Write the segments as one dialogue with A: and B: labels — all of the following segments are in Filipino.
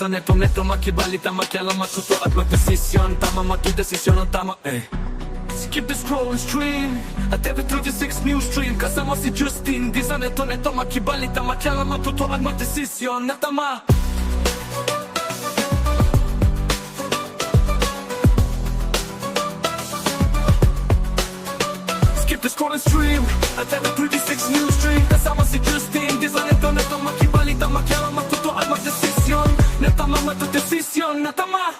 A: Sa neto makibalita, makialam, matuto at magdesisyon. Tama, magdesisyon ang tama, Skip the scroll and stream at every 36 news stream. Kasama si Justin. Di sa neto makibalita, makialam, matuto at magdesisyon na tama. Skip the scroll and stream at every 36 news stream. Kasama si Justin. Di sa neto makibalita, makialam, matuto at magdesisyon na tama, magdesisyon na tama.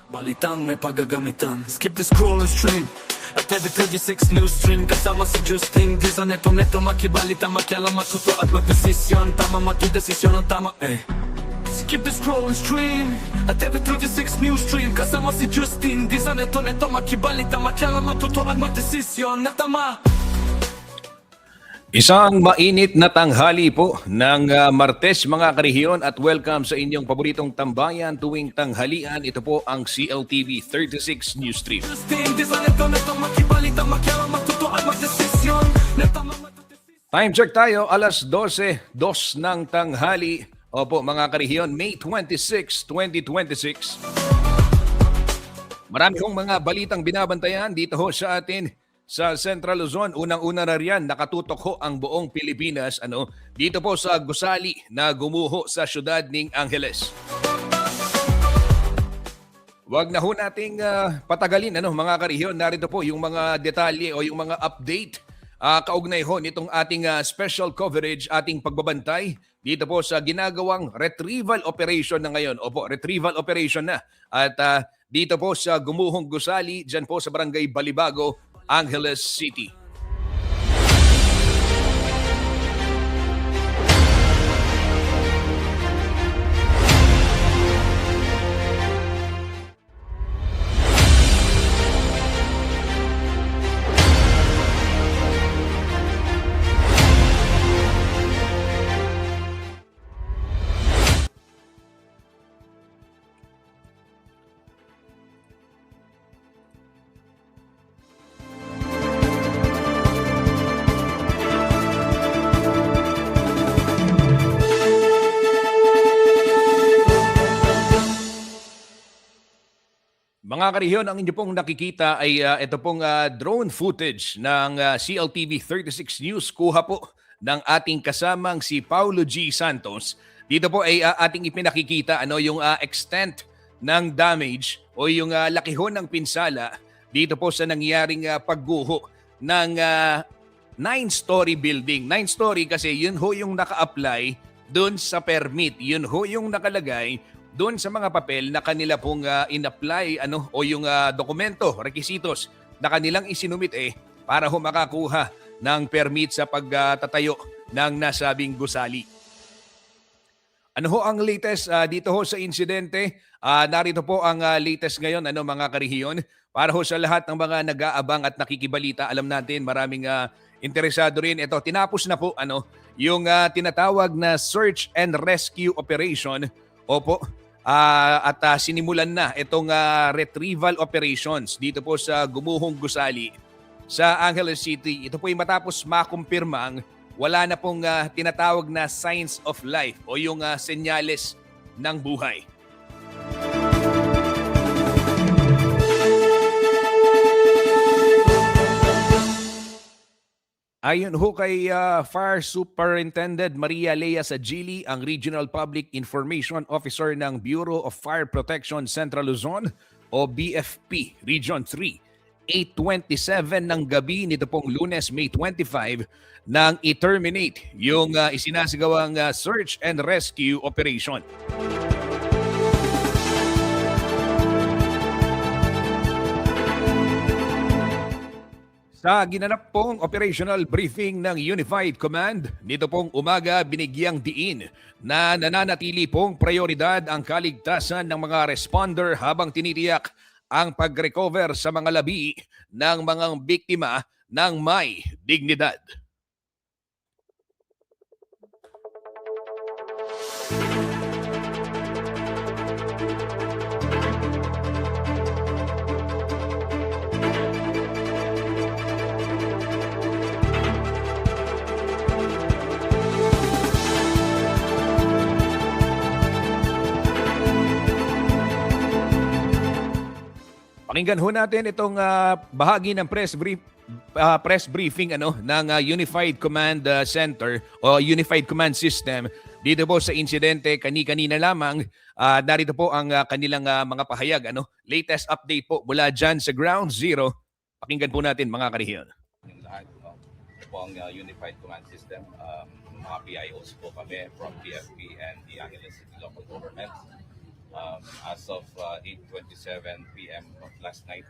A: Balitang may paggagamitan. Skip the scroll and stream at every 36 news stream. Kasama si Justin. Di sa neto makibalita, makialam, matuto at magdesisyon. Tama, magdesisyon ang tama, Skip the scroll and stream at every 36 news stream. Kasama si Justin. Di sa neto makibalita, makialam, matuto at magdesisyon na tama.
B: Isang mainit na tanghali po ng Martes mga karehiyon at welcome sa inyong paboritong tambayan tuwing tanghalian. Ito po ang CLTV 36 News Stream. Time check tayo, alas 12:02 ng tanghali. Opo mga karehiyon, May 26, 2026. Marami hong mga balitang binabantayan dito ho sa atin sa Central Luzon. Unang-una na riyan, nakatutok ho ang buong Pilipinas dito po sa gusali na gumuho sa syudad ng Angeles. Wag na ho nating patagalin mga karehiyon. Narito po yung mga detalye o yung mga update kaugnay ho nitong ating special coverage, ating pagbabantay dito po sa ginagawang retrieval operation na ngayon. Opo, retrieval operation na. At dito po sa gumuhong gusali, dyan po sa Barangay Balibago, Angeles City. Mga karehiyon, ang inyo pong nakikita ay ito pong drone footage ng CLTV 36 News. Kuha po ng ating kasamang si Paulo G. Santos. Dito po ay ating ipinakikita yung extent ng damage o yung laki ho ng pinsala dito po sa nangyaring pagguho ng 9-story building. 9-story kasi yun ho yung naka-apply doon sa permit. Yun ho yung nakalagay doon sa mga papel na kanila pong in-apply o yung dokumento, requisitos na kanilang isinumit para ho makakuha ng permit sa pagtatayo ng nasabing gusali. Ano ho ang latest dito ho sa insidente? Narito po ang latest ngayon mga karehiyon. Para ho sa lahat ng mga nag-aabang at nakikibalita, alam natin maraming interesado rin. Ito, tinapos na po yung tinatawag na search and rescue operation. Opo. At sinimulan na itong retrieval operations dito po sa Gumuhong Gusali sa Angeles City. Ito po ay matapos makumpirmang wala na pong tinatawag na signs of life o yung senyales ng buhay. Ayon ho kay Fire Superintendent Maria Lea Sagili, ang Regional Public Information Officer ng Bureau of Fire Protection Central Luzon o BFP Region 3, 8:27 ng gabi nito pong Lunes, May 25, nang i-terminate yung isinasagawang search and rescue operation. Sa ginanap pong operational briefing ng Unified Command, nito pong umaga binigyang diin na nananatili pong prioridad ang kaligtasan ng mga responder habang tinitiyak ang pag-recover sa mga labi ng mga biktima ng may dignidad. Pakinggan ho natin itong bahagi ng press briefing ng Unified Command Center o Unified Command System dito po sa insidente kani-kanina lamang. Narito po ang kanilang mga pahayag. Latest update po mula dyan sa Ground Zero. Pakinggan po natin mga karehiyon.
C: Yung lahat po ang Unified Command System, mga PIOs po kami from PFP and the Angeles City Local Government. As of 8:27 p.m. of last night,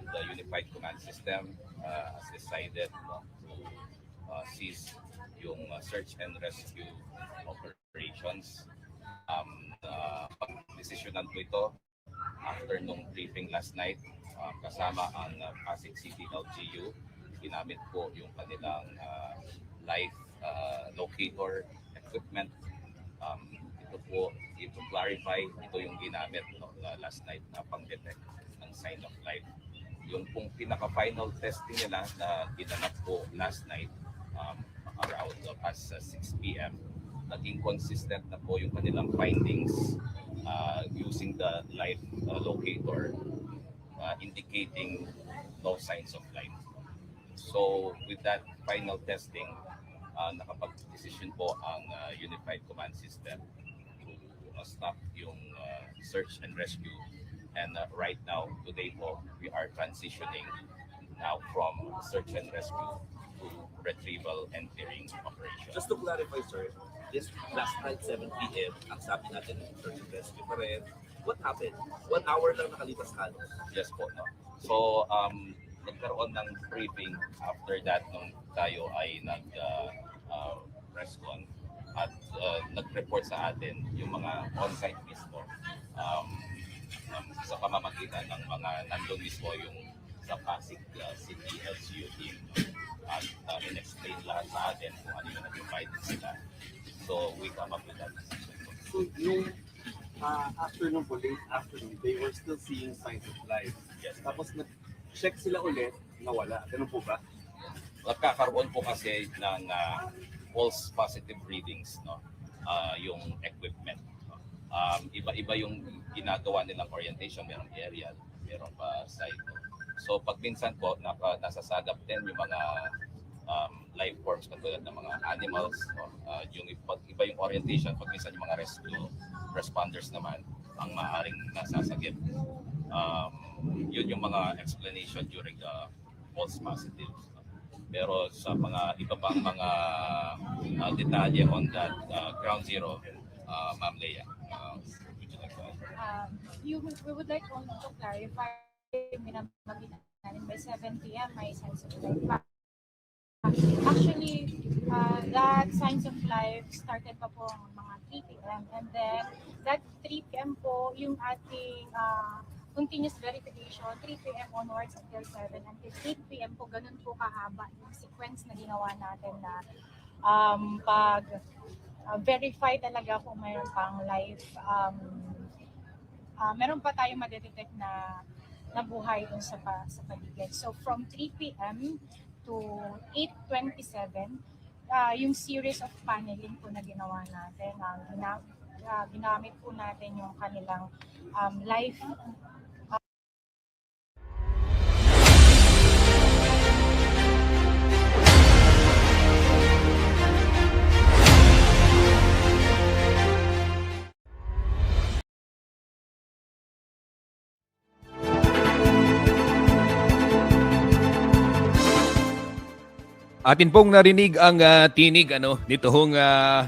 C: the Unified Command System has decided to cease yung search and rescue operations. Desisyonan po ito after nung briefing last night kasama ang Pasig City LGU. Ginamit po yung kanilang life locator equipment. Ito po, to clarify, ito yung ginamit last night na pang-detect ng sign of life. Yung pong pinaka-final testing nila na ginanap po last night around past 6 p.m. Naging consistent na po yung kanilang findings using the life locator indicating no signs of life. So with that final testing, nakapag-decision po ang Unified Command System to stop yung search and rescue. And right now, today po, we are transitioning now from search and rescue to retrieval and clearing operations.
D: Just to clarify, sir, this last night, 7 p.m., ang sabi natin, search and rescue pa rin. What happened? 1 hour lang nakalipas halos.
C: Yes po. No? So, nagkaroon ng briefing after that nung tayo ay nag-rescon at nag-report sa atin yung mga on-site mismo sa pamamagitan ng mga nandun mismo yung sa Pasig City LGU team at in-explain lahat sa atin kung ano yung naging findings sila. So we come up with that decision.
E: So nung afternoon po, late afternoon, they were still seeing signs of life.
C: Yes.
E: Tapos nag-check sila ulit, nawala. Ganun po ba?
C: Nagkakaroon po kasi ng false positive readings, no? Yung equipment. Iba-iba yung ginagawa nilang orientation, merong aerial, merong side. So pag minsan po nasasagap din yung mga life forms katulad ng mga animals, no? Yung pag iba yung orientation, pag minsan yung mga rescue responders naman ang maaaring nasasagip. Yun yung mga explanation during the false positives. Pero sa mga iba pang mga detalye on that ground zero, Ma'am Leia, would you like to add?
F: We would like also to clarify, minamagin natin by 7 p.m. may signs of life. Actually, that signs of life started pa po mga 3 p.m. And then, that 3 p.m. po yung ating continuous verification, 3 p.m. onwards until 7, until 8 p.m. po, ganun po kahaba yung sequence na ginawa natin na pag verify talaga kung mayroon pang life, meron pa tayong madetect na buhay dun sa paligid. So from 3 p.m. to 8:27, yung series of paneling po na ginawa natin, ginamit po natin yung kanilang life
B: Atin pong narinig ang tinig nitong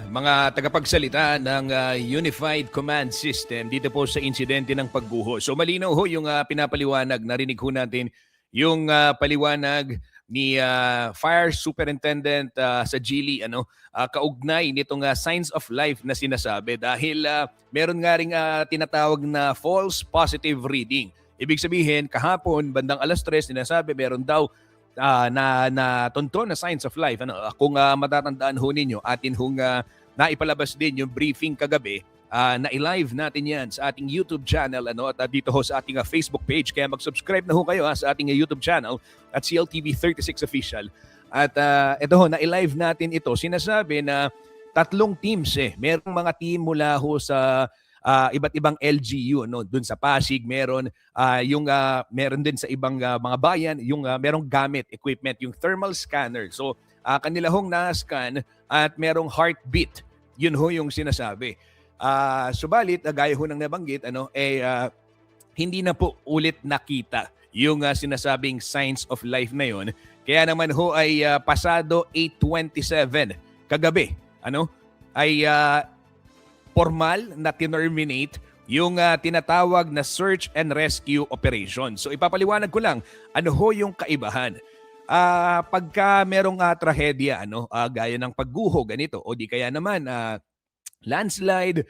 B: mga tagapagsalita ng Unified Command System dito po sa insidente ng pagguho. So malinaw ho yung pinapaliwanag, narinig ho natin yung paliwanag ni Fire Superintendent sa Gili kaugnay nitong signs of life na sinasabi dahil meron nga ring tinatawag na false positive reading. Ibig sabihin kahapon bandang 3:00 sinasabi meron daw na tonton na signs of life. Kung matatandaan ho ninyo, atin hong naipalabas din yung briefing kagabi. Na i-live natin yan sa ating YouTube channel at dito ho sa ating Facebook page. Kaya mag-subscribe na ho kayo sa ating YouTube channel at CLTV36 Official. At ito ho, na i-live natin ito. Sinasabi na 3 teams Merong mga team mula ho sa iba't ibang LGU doon sa Pasig meron meron din sa ibang mga bayan yung merong gamit equipment yung thermal scanner. So kanila hong na-scan at merong heartbeat. Yun ho yung sinasabi. Subalit gaya ho ng nabanggit hindi na po ulit nakita yung sinasabing signs of life na yun. Kaya naman ho ay pasado 8:27 kagabi ay formal na tinerminate yung tinatawag na search and rescue operation. So ipapaliwanag ko lang ano ho yung kaibahan. Pagka merong trahedya gaya ng pagguho ganito o di kaya naman landslide,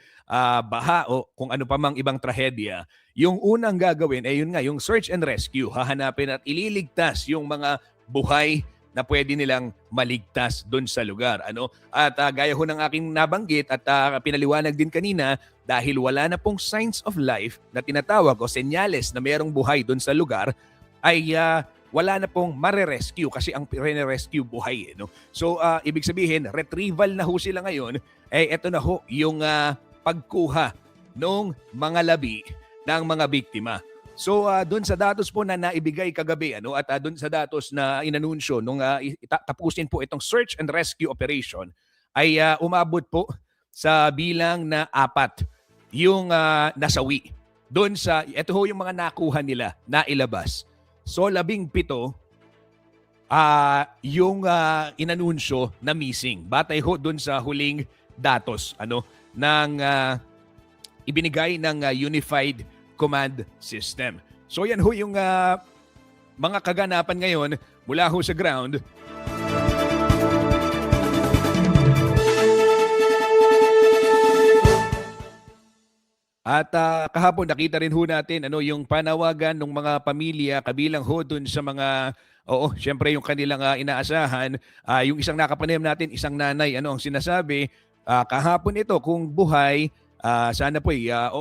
B: baha o kung ano pa mang ibang trahedya, yung unang gagawin ay yun nga yung search and rescue. Hahanapin at ililigtas yung mga buhay na pwede nilang maligtas doon sa lugar. At gaya ho ng aking nabanggit at pinaliwanag din kanina, dahil wala na pong signs of life na tinatawag o senyales na mayroong buhay doon sa lugar, ay wala na pong mare-rescue kasi ang re-rescue buhay. So, ibig sabihin, retrieval na ho sila ngayon. Ito na ho yung pagkuha ng mga labi ng mga biktima. So doon sa datos po na naibigay kagabi at doon sa datos na inanunsyo nung tapusin po itong search and rescue operation ay umabot po sa bilang na 4 yung nasawi. Doon sa ito ho yung mga nakuha nila na ilabas. So 17 yung inanunsyo na missing. Batay ho doon sa huling datos ng ibinigay ng Unified Command System. So yan ho yung mga kaganapan ngayon mula ho sa ground. At kahapon nakita rin ho natin yung panawagan ng mga pamilya kabilang ho dun sa mga syempre yung kanilang inaasahan. Yung isang nakapanayam natin, isang nanay, ang sinasabi, kahapon ito kung buhay, sana po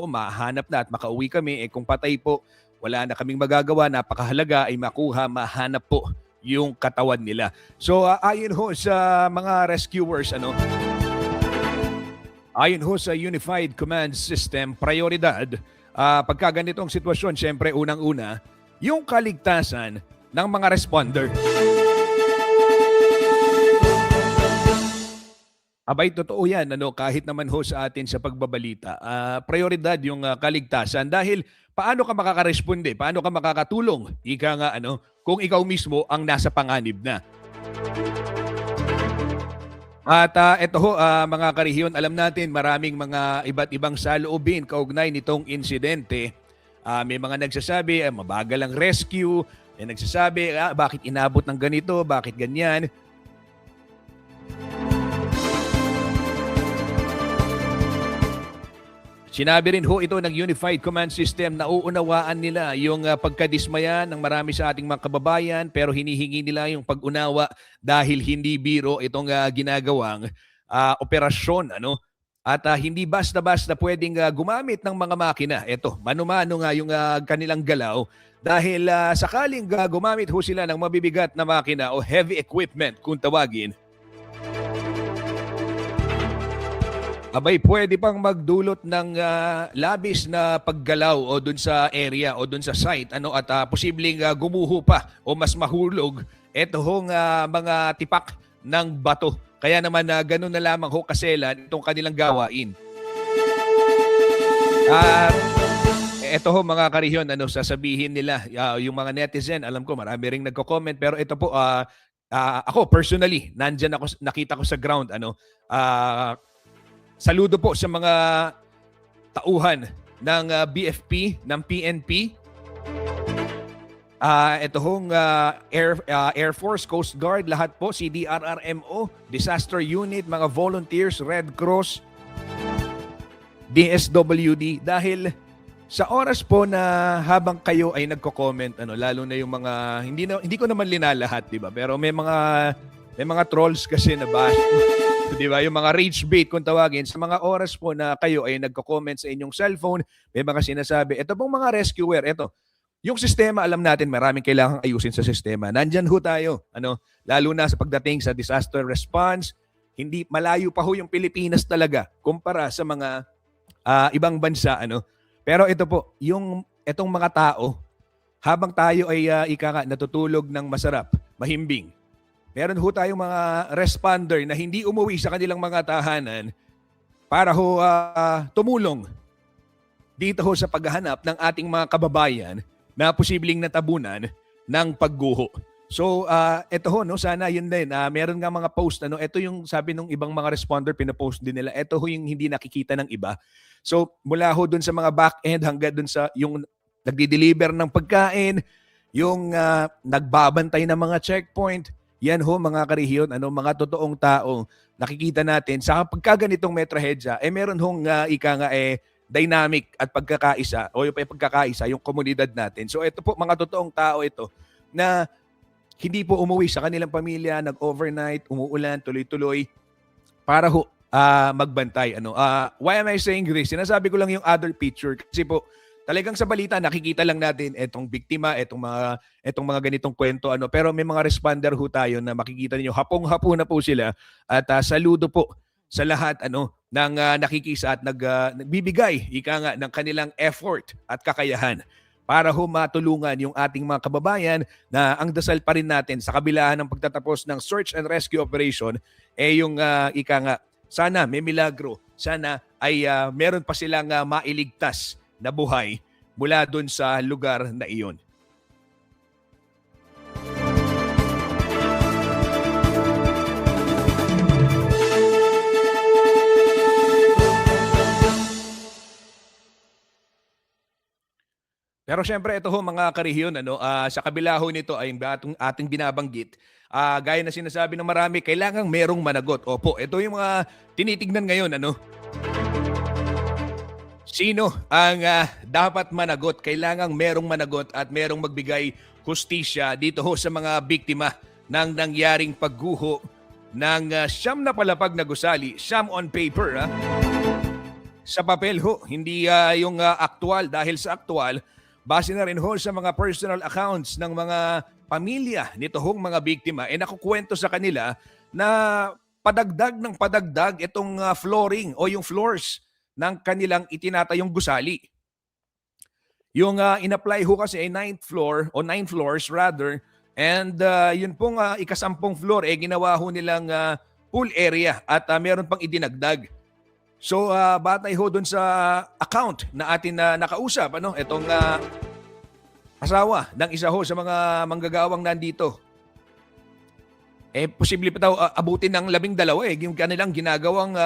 B: mahanap na at makauwi kami. Kung patay po, wala na kaming magagawa. Napakahalaga ay makuha, mahanap po yung katawan nila. So ayon ho sa mga rescuers, ayon ho sa Unified Command System, prioridad pagka ganitong sitwasyon, syempre unang-una, yung kaligtasan ng mga responder. Abay, totoo yan, kahit naman ho sa atin sa pagbabalita. Prioridad yung kaligtasan dahil paano ka makakaresponde, paano ka makakatulong, ika nga, kung ikaw mismo ang nasa panganib na. At ito ho, mga karehiyon, alam natin maraming mga iba't ibang saloobin kaugnay nitong insidente. May mga nagsasabi, mabagal ang rescue. May nagsasabi, bakit inabot ng ganito, bakit ganyan. Sinabi rin ho ito ng Unified Command System na uunawaan nila yung pagkadismaya ng marami sa ating mga kababayan, pero hinihingi nila yung pag-unawa dahil hindi biro itong ginagawang operasyon. Ano? At hindi basta-basta pwedeng gumamit ng mga makina. Ito, mano-mano nga yung kanilang galaw dahil sakaling gumamit ho sila ng mabibigat na makina o heavy equipment kung tawagin, abay, pwede pang magdulot ng labis na paggalaw o dun sa area o dun sa site at posibleng gumuho pa o mas mahulog ito hong mga tipak ng bato. Kaya naman ganun na lamang ho kaselan itong kanilang gawain. At ito ho mga karehiyon, sasabihin nila, yung mga netizen, alam ko marami ring nagko-comment, pero ito po, ako personally, nandyan ako, nakita ko sa ground, saludo po sa mga tauhan ng BFP, ng PNP. Ito hong Air Force, Coast Guard, lahat po, CDRRMO, Disaster Unit, mga volunteers, Red Cross, DSWD. Dahil sa oras po na habang kayo ay nagko-comment, lalo na yung mga, hindi ko naman linalahat, di ba? Pero may mga trolls kasi na bash. Di ba? Yung mga rage bait kung tawagin, sa mga oras po na kayo ay nagko-comment sa inyong cellphone, may mga sinasabi, ito pong mga rescuer, ito, yung sistema, alam natin, maraming kailangang ayusin sa sistema. Nandyan ho tayo, lalo na sa pagdating sa disaster response, hindi malayo pa ho yung Pilipinas talaga kumpara sa mga ibang bansa. Pero ito po, itong mga tao, habang tayo ay natutulog ng masarap, mahimbing, meron ho tayong mga responder na hindi umuwi sa kanilang mga tahanan para ho tumulong dito ho sa paghahanap ng ating mga kababayan na posibleng natabunan ng pagguho. So, ito ho, sana yun din. Meron nga mga post, ito yung sabi ng ibang mga responder, pinapost din nila. Ito ho yung hindi nakikita ng iba. So, mula ho dun sa mga back-end hanggang dun sa yung nagdi-deliver ng pagkain, yung nagbabantay ng mga checkpoint, yan ho mga karehiyon, mga totoong tao nakikita natin sa pagkaganitong may trahedya, meron hong dynamic at pagkakaisa o yung pagkakaisa yung komunidad natin. So ito po mga totoong tao ito na hindi po umuwi sa kanilang pamilya, nag-overnight, umuulan, tuloy-tuloy para ho magbantay. Why am I saying this? Sinasabi ko lang yung other picture kasi po talagang sa balita nakikita lang natin etong biktima, etong mga ganitong kwento pero may mga responder ho tayo na makikita niyo hapong-hapo na po sila at saludo po sa lahat ng nakikisa at nagbibigay ng kanilang effort at kakayahan para ho matulungan yung ating mga kababayan na ang dasal pa rin natin sa kabila ng pagtatapos ng search and rescue operation yung sana may milagro, sana ay meron pa silang mailigtas na buhay mula doon sa lugar na iyon. Pero syempre ito ho mga karehiyon, sa kabila ho nito ay ating binabanggit, gaya na sinasabi ng marami, kailangang merong managot. Opo, ito yung mga tinitignan ngayon. Sino ang dapat managot? Kailangang merong managot at merong magbigay hustisya dito ho sa mga biktima ng nangyaring pagguho ng siyam na palapag na gusali. Siyam on paper. Sa papel ho, hindi yung aktual. Dahil sa aktual, base na rin ho sa mga personal accounts ng mga pamilya nito hong mga biktima, nakukwento sa kanila na padagdag ng padagdag itong flooring o yung floors ng kanilang itinatayong gusali. Yung in-apply ho kasi ay 9th floor o 9 floors rather, and yun pong ikasampung floor ginawa ho nilang pool area at meron pang idinagdag. So batay ho dun sa account na atin na nakausap, itong asawa ng isa ho sa mga manggagawang nandito. posible pa daw abutin ng 12 yung kanilang ginagawang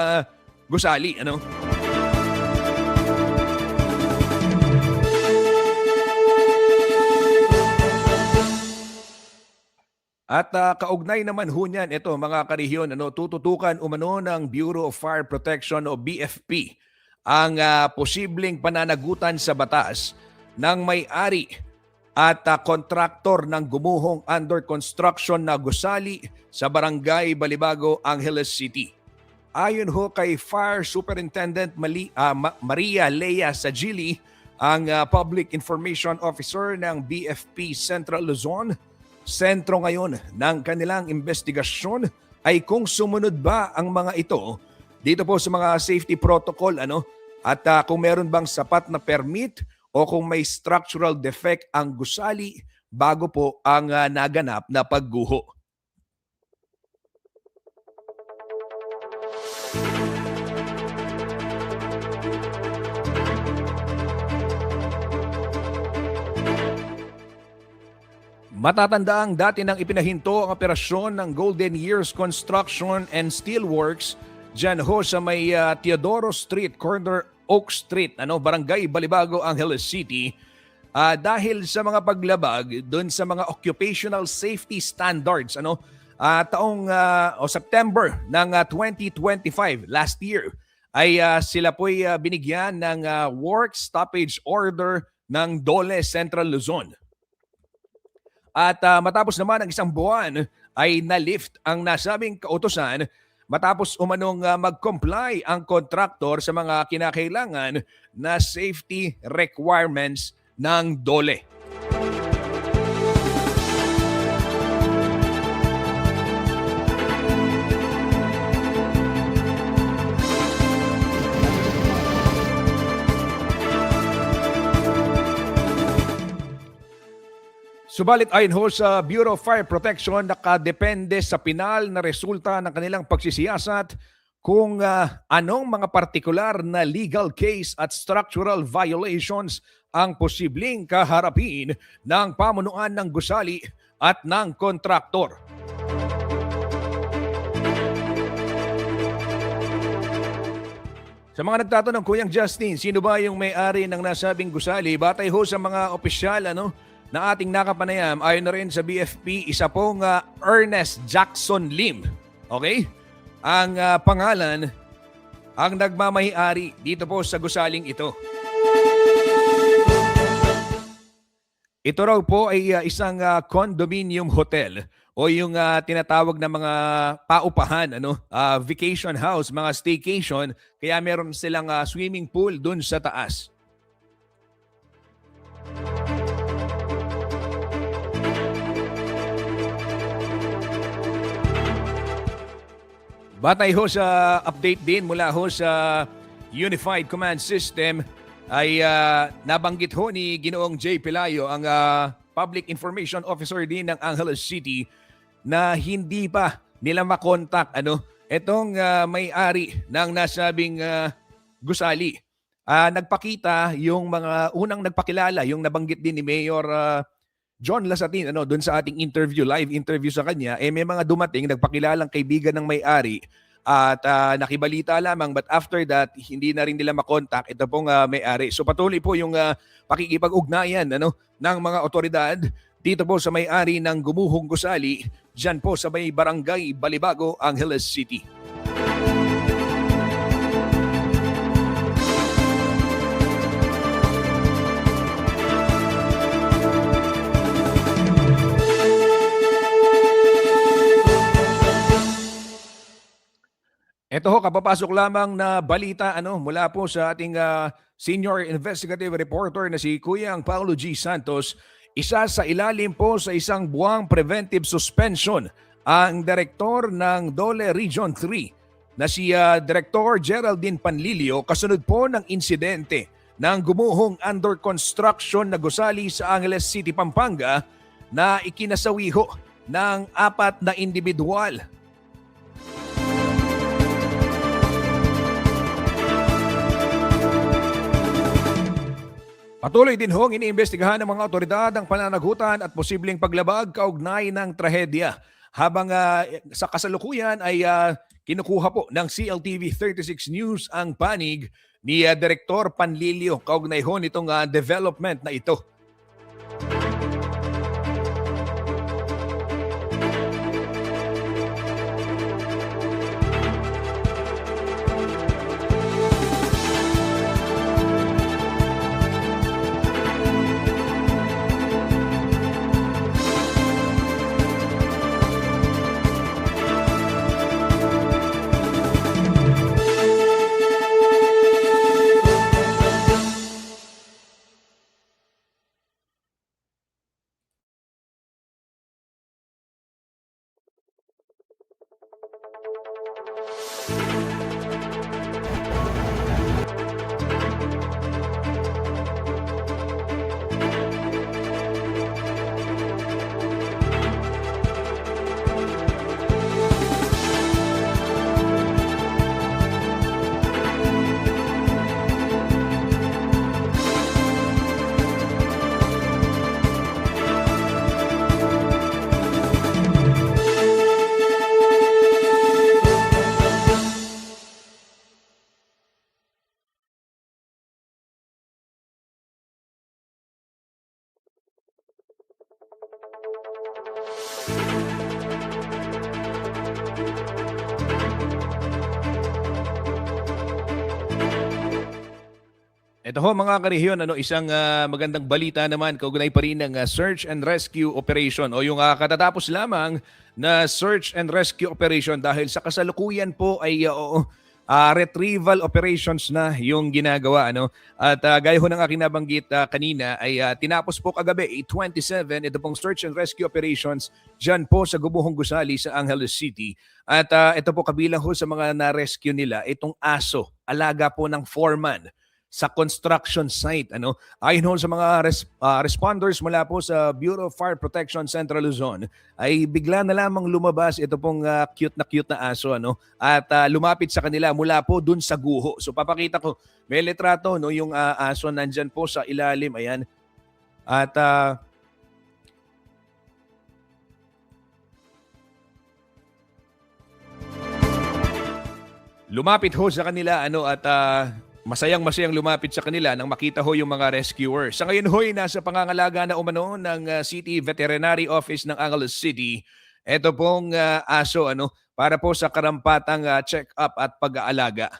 B: gusali, ano? At kaugnay naman ho niyan, ito mga karehiyon, ano, tututukan umano ng Bureau of Fire Protection o BFP ang posibleng pananagutan sa batas ng may-ari at kontraktor ng gumuhong under construction na gusali sa Barangay Balibago, Angeles City. Ayon ho kay Fire Superintendent Maria Lea Sagili, ang Public Information Officer ng BFP Central Luzon, sentro ngayon ng kanilang investigasyon ay kung sumunod ba ang mga ito dito po sa mga safety protocol, ano, at kung meron bang sapat na permit o kung may structural defect ang gusali bago po ang naganap na pagguho. Matatandaang dati nang ipinahinto ang operasyon ng Golden Years Construction and Steelworks dyan ho sa may Teodoro Street, corner Oak Street, ano, Barangay Balibago, Angeles City, dahil sa mga paglabag doon sa mga occupational safety standards, ano, taong September ng 2025, last year, ay sila po'y binigyan ng work stoppage order ng DOLE Central Luzon. At matapos naman ang isang buwan ay na-lift ang nasabing kautusan matapos umanong mag-comply ang kontraktor sa mga kinakailangan na safety requirements ng DOLE. Subalit ayon ho sa Bureau of Fire Protection, nakadepende sa pinal na resulta ng kanilang pagsisiyasat kung anong mga partikular na legal case at structural violations ang posibleng kaharapin ng pamunuan ng gusali at ng kontraktor. Sa mga nagtatanong, Kuyang Justin, sino ba yung may-ari ng nasabing gusali? Batay ho sa mga opisyal, ano, na ating nakapanayam, ayon na rin sa BFP, isa pong Ernest Jackson Lim. Okay? Ang pangalan, ang nagmamahi-ari dito po sa gusaling ito. Ito raw po ay isang condominium hotel o yung tinatawag na mga paupahan, ano, vacation house, mga staycation, kaya meron silang swimming pool dun sa taas. Batay ho sa update din mula ho sa Unified Command System ay nabanggit ho ni Ginoong J. Pelayo, ang Public Information Officer din ng Angeles City, na hindi pa nila makontak itong may-ari ng nasabing gusali. Nagpakita yung mga unang nagpakilala, yung nabanggit din ni Mayor John Lasatin, doon sa ating live interview sa kanya, may mga dumating, nagpakilalang kaibigan ng may-ari at nakibalita lamang, but after that, hindi na rin nila makontak ito pong may-ari. So patuloy po yung pakikipag-ugnayan ng mga otoridad dito po sa may-ari ng gumuhong gusali, dyan po sa may Barangay Balibago, Angeles City. Ito ho, kapapasok lamang na balita mula po sa ating senior investigative reporter na si Kuyang Paulo G. Santos. Isa sa ilalim po sa isang buwang preventive suspension ang direktor ng DOLE Region 3 na si Director Geraldine Panlilio, kasunod po ng insidente ng gumuhong under construction na gusali sa Angeles City, Pampanga na ikinasawi ho ng 4 na individual. Patuloy din hong iniimbestigahan ng mga otoridad ang pananagutan at posibleng paglabag kaugnay ng trahedya. habang sa kasalukuyan ay kinukuha po ng CLTV 36 News ang panig ni Direktor Panlilio kaugnay ho nitong development na ito. Ito ho mga karehiyon, isang magandang balita naman kaugnay pa rin ng search and rescue operation o yung katatapos lamang na search and rescue operation dahil sa kasalukuyan po ay retrieval operations na yung ginagawa. At gaya ho ng aking nabanggit kanina ay tinapos po kagabi 8:27 ito pong search and rescue operations dyan po sa Gumuhong Gusali sa Angeles City. At ito po kabilang ho sa mga na-rescue nila itong aso, alaga po ng foreman sa construction site. Ayon ho sa mga responders mula po sa Bureau of Fire Protection Central Luzon, ay bigla na lamang lumabas ito pong cute na aso. At lumapit sa kanila mula po dun sa guho. So papakita ko, may litrato, yung aso nandyan po sa ilalim. Ayan. At lumapit ho sa kanila at masayang lumapit sa kanila nang makita ho yung mga rescuers. Sa ngayon ho'y nasa pangangalaga na umano ng City Veterinary Office ng Angeles City. Ito pong aso para po sa karampatang check-up at pag-aalaga.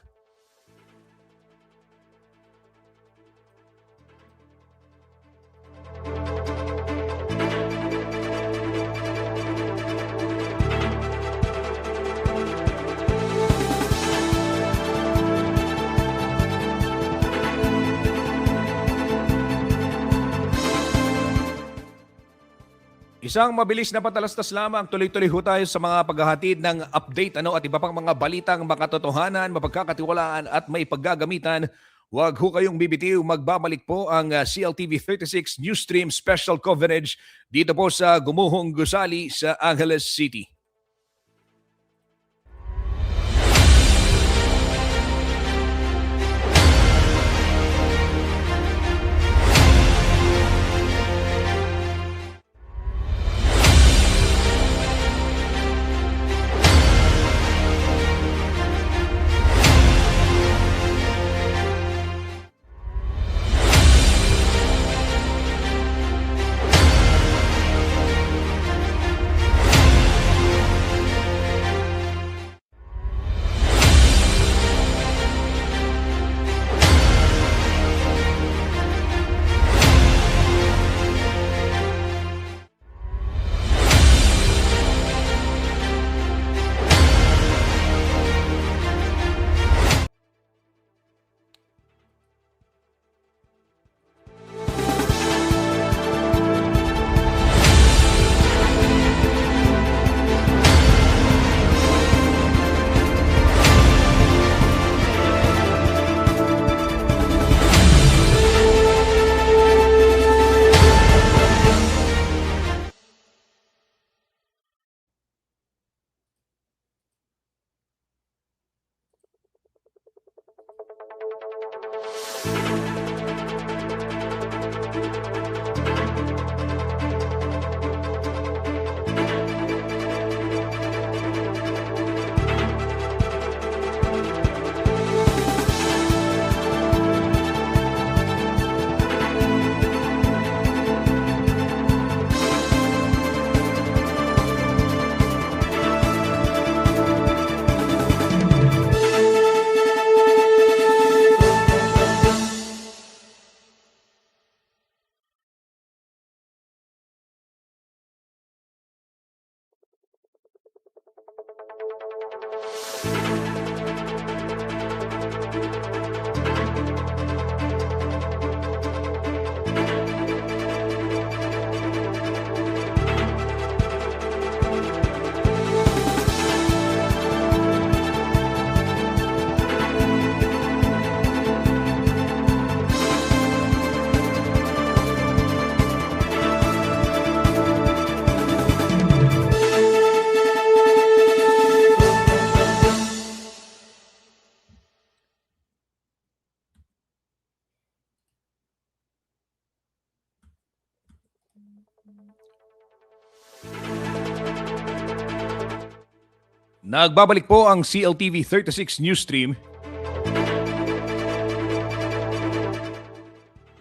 B: Isang mabilis na patalastas lamang, tuloy-tuloy ho tayo sa mga paghahatid ng update at iba pang mga balitang makatotohanan, mapagkakatiwalaan at may paggagamitan. Huwag ho kayong bibitiw, magbabalik po ang CLTV 36 Newsstream Special Coverage dito po sa Gumuhong Gusali sa Angeles City. Nagbabalik po ang CLTV 36 News Stream.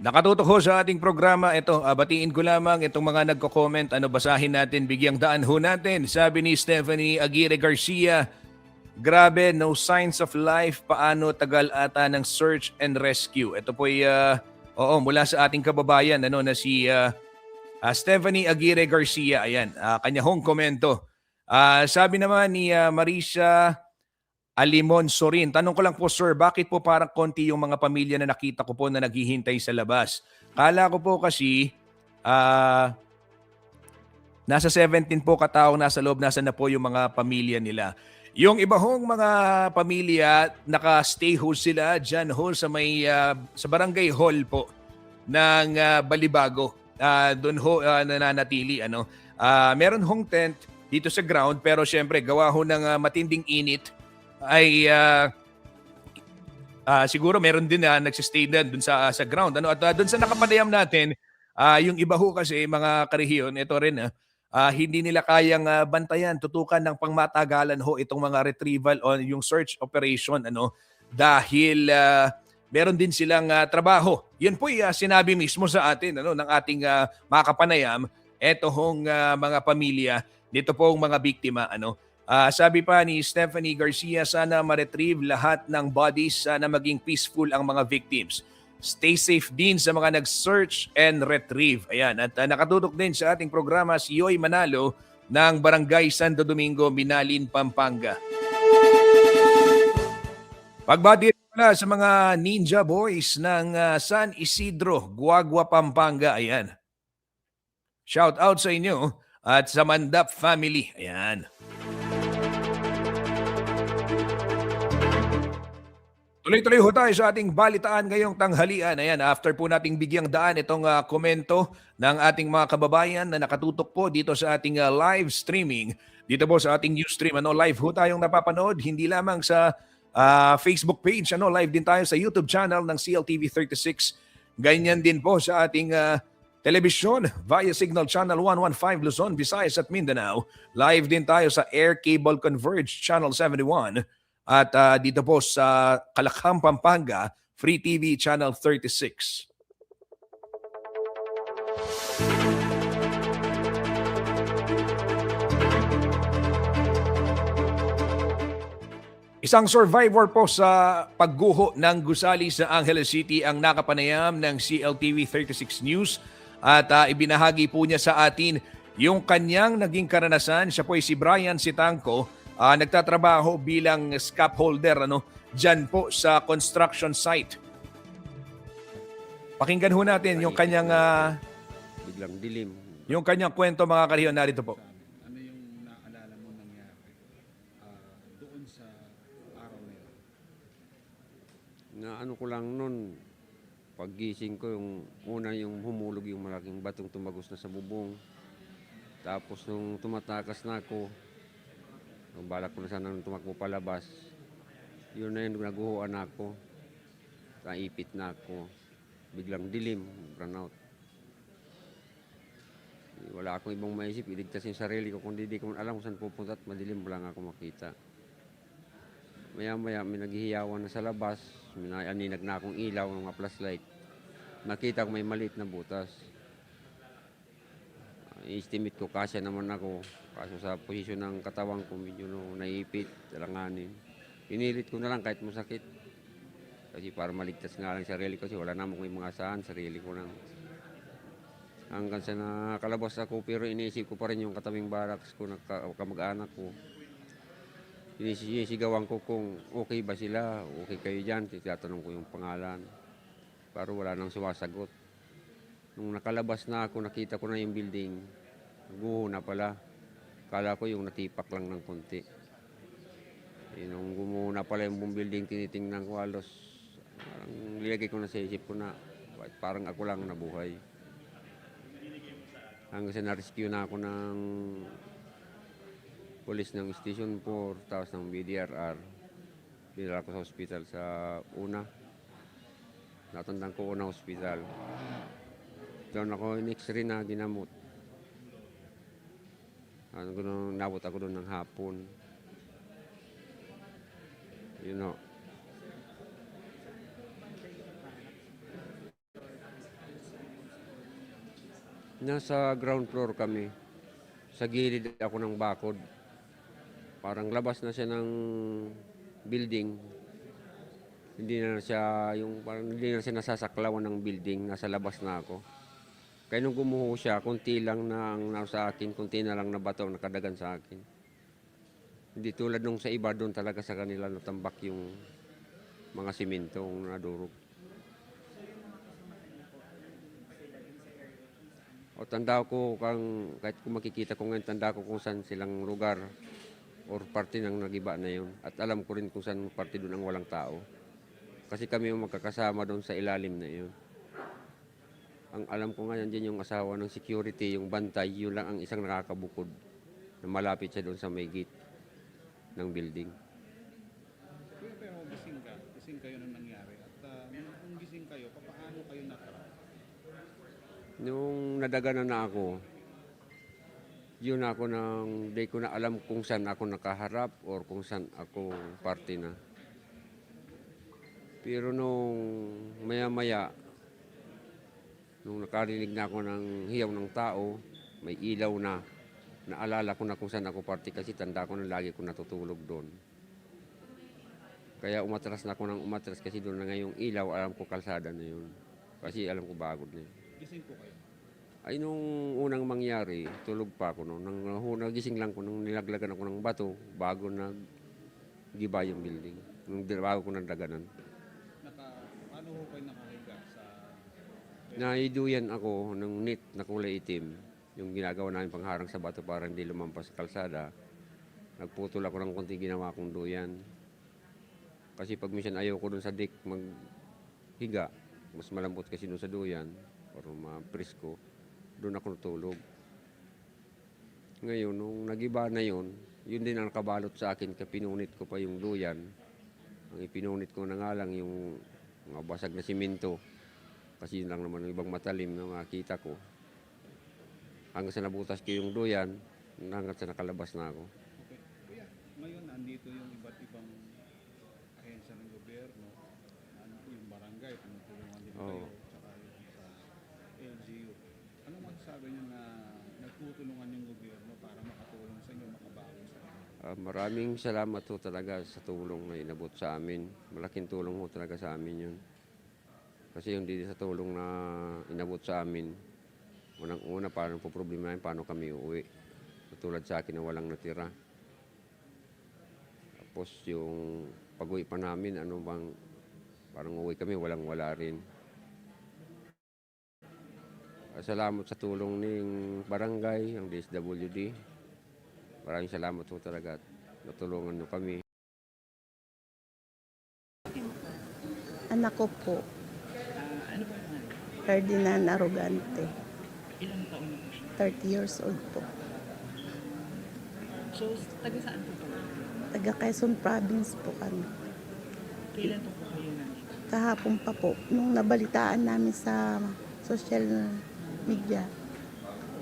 B: Nakatutok ho sa ating programa. Ito, batiin ko lamang itong mga nagko-comment. Basahin natin, bigyang daan ho natin. Sabi ni Stephanie Aguirre Garcia, grabe, no signs of life. Paano tagal ata ng search and rescue? Ito po ay, mula sa ating kababayan na si Stephanie Aguirre Garcia. Ayan, kanya hong komento. Sabi naman ni Marisa Alimon Sorin, tanong ko lang po sir, bakit po parang konti yung mga pamilya na nakita ko po na naghihintay sa labas? Kala ko po kasi nasa 17 po kataong nasa loob, nasa na po yung mga pamilya nila. Yung iba hong mga pamilya, naka-stay ho sila dyan ho sa may sa barangay hall po ng Balibago. Doon ho nananatili. Meron hong tent dito sa ground, pero syempre gawa ho ng matinding init ay siguro meron din na nagsistay na dun sa ground. At dun sa nakapanayam natin, yung iba ho kasi mga karehiyon, ito rin hindi nila kayang bantayan, tutukan ng pangmatagalan ho itong mga retrieval o yung search operation dahil meron din silang trabaho. Yan po sinabi mismo sa atin ng ating mga kapanayam, eto hong mga pamilya nito pong mga biktima. Sabi pa ni Stephanie Garcia, sana ma-retrieve lahat ng bodies, sana maging peaceful ang mga victims. Stay safe din sa mga nag-search and retrieve. Ayan, at nakatutok din sa ating programa si Yoy Manalo ng Barangay Santo Domingo, Binalin, Pampanga. Pagbati pala sa mga Ninja Boys ng San Isidro, Guagua, Pampanga. Ayan. Shout out sa inyo at sa Mandap family. Ayan. Tuloy-tuloy ho tayo sa ating balitaan ngayong tanghalian. Ayan, after po nating bigyang daan itong komento ng ating mga kababayan na nakatutok po dito sa ating live streaming. Dito po sa ating news stream. Live ho tayong napapanood, hindi lamang sa Facebook page. Live din tayo sa YouTube channel ng CLTV 36. Ganyan din po sa ating telebisyon via Signal Channel 115 Luzon, Visayas at Mindanao. Live din tayo sa Air Cable Converge Channel 71. At dito po sa Kalakhang, Pampanga, Free TV Channel 36. Isang survivor po sa pagguho ng gusali sa Angeles City ang nakapanayam ng CLTV 36 News at ibinahagi po niya sa atin yung kanyang naging karanasan. Siya po ay si Brian Sitangco. Nagtatrabaho bilang scaffolder dyan po sa construction site. Pakinggan ho natin yung kanyang
G: biglang dilim.
B: yung kanyang kwento, mga kariyon. Narito po.
H: Ano yung naalala mo nangyari doon sa araw na yun?
G: Na ano ko lang nun, paggising ko, yung una yung humulog yung malaking batong tumagos na sa bubong. Tapos nung tumatakas na ako, balak ko na sana nung tumakbo palabas, yun na yun, naguhuan ako. Naipit na ako. Biglang dilim, burnout. Wala akong ibang maisip, iligtas yung sarili ko. Kundi di ko alam kung saan pupunta at madilim, wala nga ako makita. Maya-maya, may naghihiyawan na sa labas. May aninag na akong ilaw, mga flashlight. Nakita ko may maliit na butas. I-estimate ko, kasya naman ako. Kaso sa posisyon ng katawan ko, medyo naipit, talanganin. Pinilit ko na lang kahit masakit. Kasi para maligtas nga lang sarili ko, kasi wala naman kong mga saan, sarili ko lang. Hanggang sa nakalabas ako, pero iniisip ko pa rin yung katabing barracks ko, kamag-anak ko. Sinisigawan ko kung okay ba sila, okay kayo dyan, titatanong ko yung pangalan. Pero wala nang sumasagot. Nung nakalabas na ako, nakita ko na yung building, guho na pala. Kala ko yung natipak lang ng konti. Nung gumuho na pala yung buong building, tinitingnan ko halos, parang nilagay ko na sa isip ko na, parang ako lang nabuhay. Hanggang sa na-rescue na ako ng pulis ng Station 4, tapos ng BDRR. Dinala ko sa hospital sa una. Natandaan ko una hospital. Doon ako in-x-ray na ginamot. Nabot ako doon ng hapon. You know. Nasa ground floor kami. Sa gilid ako ng bakod. Parang labas na siya ng building. Hindi na siya nasasaklawan ng building, nasa labas na ako. Kaya nung gumuho siya, konti lang na ang nasa akin, konti na lang na bato ang nakadagan sa akin. Hindi tulad nung sa iba, doon talaga sa kanila natambak yung mga simentong nadurog. O tanda ko kahit kung makikita ko ngayon, tanda ko kung saan silang lugar or parte ng nagiba na yun. At alam ko rin kung saan parte doon ang walang tao. Kasi kami yung magkakasama doon sa ilalim na yun. Ang alam ko nga dyan yung asawa ng security, yung bantay, yun lang ang isang nakakabukod na malapit siya doon sa may gate ng building.
H: Kuya, pero gising kayo nung nangyari. At nung gising kayo, paano kayo natara?
G: Nung nadaganan na ako, yun ako di ko na alam kung saan ako nakaharap or kung saan ako parte na. Pero nung maya-maya, nung nakarinig na ako ng hiyaw ng tao, may ilaw na, naalala ko na kung saan ako parte kasi tanda ko na lagi ko natutulog doon. Kaya umatras na ako ng umatras kasi doon na ngayong ilaw, alam ko kalsada na yun. Kasi alam ko bagod na yun.
H: Gising po kayo.
G: Ay nung unang mangyari, tulog pa ako noon. Nagising lang ko nung nilaglagan ako ng bato bago nag-giba yung building. Bago ko nandaganan.
H: Paano ho kayo nakahiga sa...
G: Naiduyan ako ng net na kulay itim. Yung ginagawa namin pangharang sa bato para hindi lumampas sa kalsada. Nagputol ako ng konti ginawa kong duyan. Kasi pag minsan ayaw ko dun sa deck maghiga, mas malambot kasi dun sa duyan para ma-presko. Doon ako natulog. Ngayon, nung nagiba na yun din ang nakabalot sa akin, pinunit ko pa yung duyan. Ang ipinunit ko na nga lang yung mga basag na simento. Kasi yun lang naman yung ibang matalim na makita ko. Hanggang sa nabutas ko yung duyan, hanggang sa nakalabas na ako.
H: Okay. Kuya, ngayon nandito yung iba't ibang ahensya ng gobyerno, yung barangay, tinutulungan din kayo, tsaka yung sa LGU. Anong masasabi niyo na nagtutulungan yung gobyerno para makatulong sa inyo, makabawi sa inyo?
G: Maraming salamat po talaga sa tulong na inabot sa amin. Malaking tulong po talaga sa amin yun. Kasi yung sa tulong na inabot sa amin, unang-una paano po problema yun, paano kami uuwi. Tulad sa akin na walang natira. Tapos yung pag-uwi pa namin, parang uwi kami, walang-wala rin. Salamat sa tulong ng barangay, ang DSWD. Maraming salamat po talaga at natulungan nyo kami.
I: Anak ko po.
J: Ano ba naman?
I: Ferdinand Arrogante.
J: Ilang taon na po siya?
I: 30 years old po.
J: So, taga saan po kayo?
I: Taga Quezon Province po kami.
J: Kailan po kayo nandito?
I: Kahapon pa po, nung nabalitaan namin sa social media,